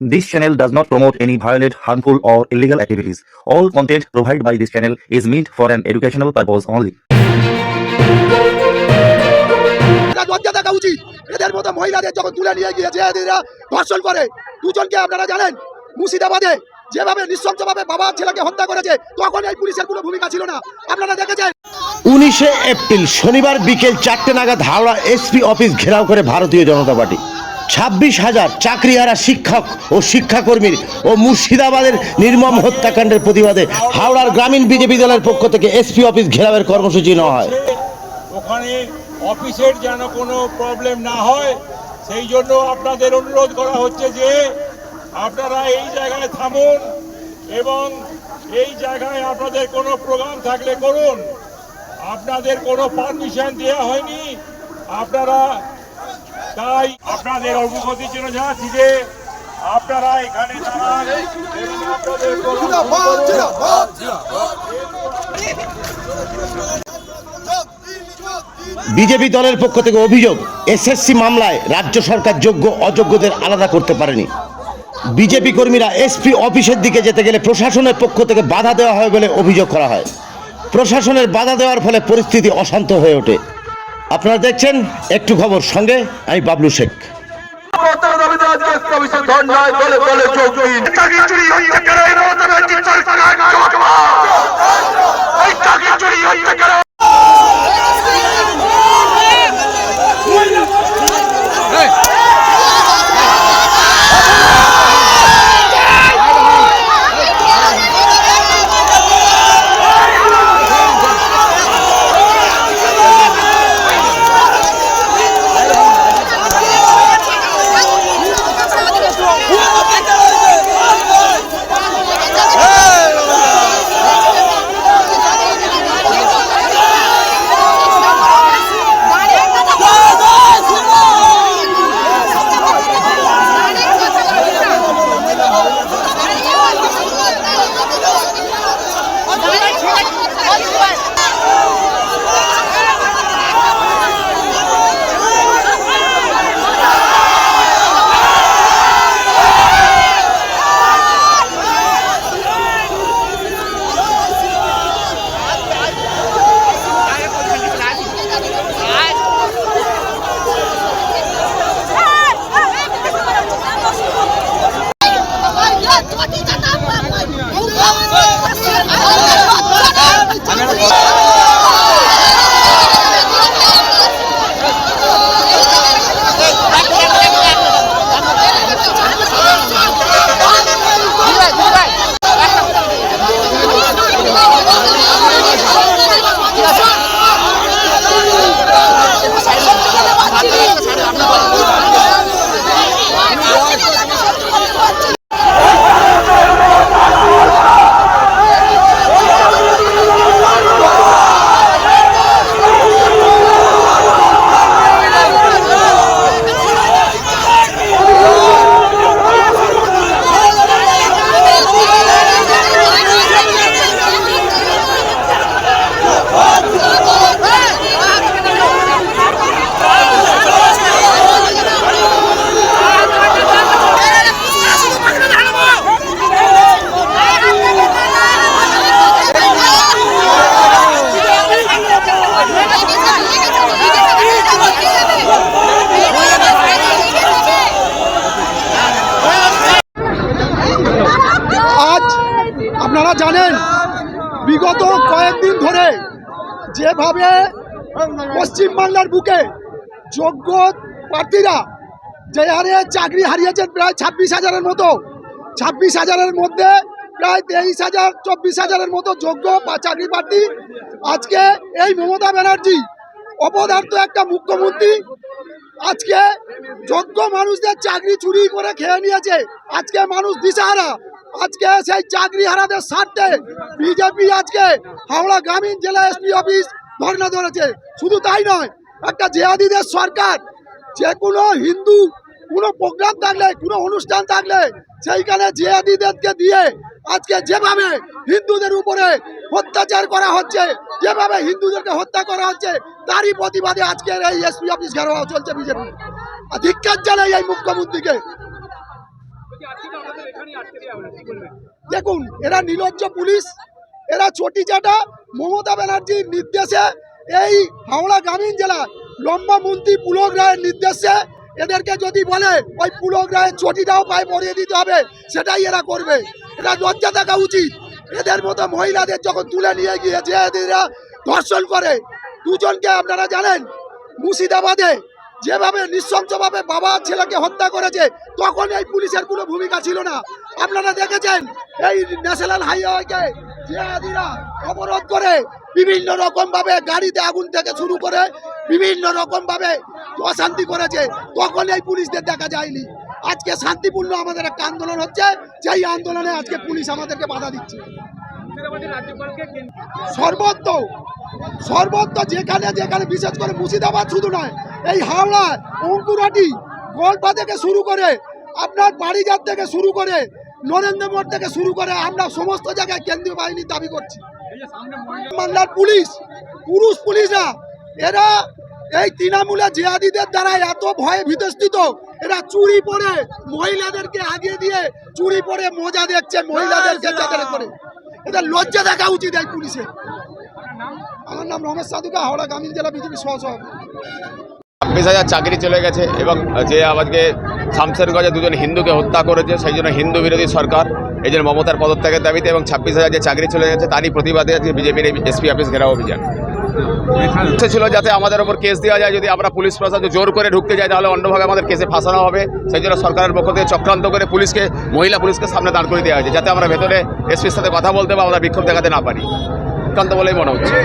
This channel does not promote any violent, harmful, or illegal activities. All content provided by this channel is meant for an educational purpose only. লজ্জা থাকা উচিত। এদের মতো মহিলাদের যখন তুলে নিয়ে গিয়ে জেহাদিরা ধর্ষণ করে, দুজনকে আপনারা জানেন মুর্শিদাবাদে যেভাবে নৃশংসভাবে বাবা ছেলেকে হত্যা করেছে, তখন এই পুলিশের কোনো ভূমিকা ছিল না। আপনারা দেখেছেন 19 এপ্রিল শনিবার বিকেল 4টে নাগাদ হাওড়া এসপি অফিস ঘেরাও করে ভারতীয় জনতা পার্টি। 26,000 চাকরিহারা শিক্ষক ও শিক্ষাকর্মীর ও মুর্শিদাবাদের নির্মম হত্যাকাণ্ডের প্রতিবাদে হাওড়ার গ্রামীণ বিজেপি দলের পক্ষ থেকে এসপি অফিস ঘেরাওয়ের কর্মসূচি নেওয়া হয়। ওখানে অফিসের যেন কোনো প্রবলেম না হয় সেই জন্য আপনাদের অনুরোধ করা হচ্ছে যে আপনারা এই জায়গায় থামুন এবং এই জায়গায় আপনাদের কোনো প্রোগ্রাম থাকলে করুন। আপনাদের কোনো পারমিশন দেওয়া হয়নি, আপনারা তাই আপনাদের অবগতির জন্য জানাচ্ছি যে আপনারা এখানে দাঁড়ান এবং আপনাদের বিজেপি দলের পক্ষ থেকে অভিযোগ, এসএসসি মামলায় রাজ্য সরকার যোগ্য অযোগ্যদের আলাদা করতে পারেনি। বিজেপি কর্মীরা এসপি অফিসের দিকে যেতে গেলে প্রশাসনের পক্ষ থেকে বাধা দেওয়া হয় বলে অভিযোগ করা হয়। প্রশাসনের বাধা দেওয়ার ফলে পরিস্থিতি অশান্ত হয়ে ওঠে। আপনারা দেখছেন একটু খবর, সঙ্গে আমি বাবলু শেখ। আপনারা জানেন বিগত কয়েকদিন ধরে যেভাবে পশ্চিমবাংলার বুকে যোগ্য প্রার্থীরা যে হারে চাকরি হারিয়েছেন, প্রায় 26,000-এর মতো, 26,000-এর মধ্যে প্রায় 23,000 24,000-এর মতো যোগ্য চাকরি প্রার্থী। আজকে এই মমতা ব্যানার্জি অপদার্থ একটা মুখ্যমন্ত্রী আজকে যোগ্য মানুষদের চাকরি চুরি করে খেয়ে নিয়েছে। আজকে মানুষ দিশাহারা। আজকে সেই চাকরি হারাদের স্বার্থে বিজেপি আজকে হাওড়া গ্রামীণ জেলা এসপি অফিস ধর্ণা ধরেছে। শুধু তাই নয়, একটা জেহাদিদের সরকার, যে কোনো হিন্দু কোনো প্রোগ্রাম থাকলে, কোনো অনুষ্ঠান থাকলে সেইখানে জেহাদিদেরকে দিয়ে আজকে যেভাবে হিন্দুদের উপরে অত্যাচার করা হচ্ছে, যেভাবে হিন্দুদেরকে হত্যা করা হচ্ছে, তারই প্রতিবাদে আজকের এই এসপি অফিস ঘেরাও চলছে বিজেপি। ধিক্কার জানাই এই মুখ্যমন্ত্রীকে। দেখুন, এরা নির্লজ্জ পুলিশ, এরা চটি চাটা। মমতা ব্যানার্জির নির্দেশে এই হাওড়া গ্রামীণ জেলা লম্বা মন্ত্রী পুলক রায়ের নির্দেশে এদেরকে যদি বলে ওই পুলক রায়ের চটিটাও পায়ে পরিয়ে দিতে হবে, সেটাই এরা করবে। এটা লজ্জা থাকা উচিত। এদের মতো মহিলাদের যখন তুলে নিয়ে গিয়ে যে এরা ধর্ষণ করে, দুজনকে আপনারা জানেন মুর্শিদাবাদে যেভাবে নৃশংসভাবে বাবা ছেলেকে হত্যা করেছে, তখন এই পুলিশের কোনো ভূমিকা ছিল না। আপনারা দেখেছেন এই ন্যাশনাল হাইওয়েকে জিহাদিরা অবরোধ করে বিভিন্ন রকম ভাবে গাড়িতে আগুন থেকে শুরু করে বিভিন্ন রকম ভাবে অশান্তি করেছে, তখন এই পুলিশদের দেখা যায়নি। আজকে শান্তিপূর্ণ আমাদের একটা আন্দোলন হচ্ছে, যেই আন্দোলনে আজকে পুলিশ আমাদেরকে বাধা দিচ্ছে। সর্বত্র যেখানে যেখানে, বিশেষ করে মুর্শিদাবাদ শুধু নয়, এই হাওড়া, অঙ্কুরাটি, গোলপা থেকে শুরু করে আপনার বাড়িঘাট থেকে শুরু করে নরেন্দ্র মোড় থেকে শুরু করে আমরা সমস্ত জায়গায় কেন্দ্রীয় বাহিনী দাবি করছি। বাংলার পুলিশ, পুরুষ পুলিশরা এরা এই তৃণমূলের জিহাদিদের দ্বারা এত ভয়ে বিতস্তিত, এরা চুরি পরে মহিলাদেরকে আগিয়ে দিয়ে চুরি পরে মজা দেখছে, মহিলাদেরকে চাকরি করে। এটা লজ্জা দেখা উচিত এই পুলিশের। আমার নাম রমেশ সাধুকা, হাওড়া গ্রামীণ জেলা বিজেপি সহসভাপতি। 26,000 চাকরি চলে গেছে এবং যে আজকে শামশেরগঞ্জে দুজন হিন্দুকে হত্যা করেছে, সেই জন্য হিন্দু বিরোধী সরকার, এই জন্য মমতার পদত্যাগের দাবিতে এবং 26,000 যে চাকরি চলে গেছে তারই প্রতিবাদে আজকে বিজেপির এই এসপি অফিস ঘেরাও অভিযান ছিল, যাতে আমাদের ওপর কেস দেওয়া যায়। যদি আমরা পুলিশ প্রশাসন জোর করে ঢুকতে যাই তাহলে অন্যভাবে আমাদের কেসে ফাঁসানো হবে। সেই জন্য সরকারের পক্ষ থেকে চক্রান্ত করে মহিলা পুলিশকে সামনে দাঁড় করে দেওয়া হয়েছে, যাতে আমরা ভেতরে এসপির সাথে কথা বলতে বা আমরা বিক্ষোভ দেখাতে না পারি। চক্রান্ত বলেই মনে হচ্ছে।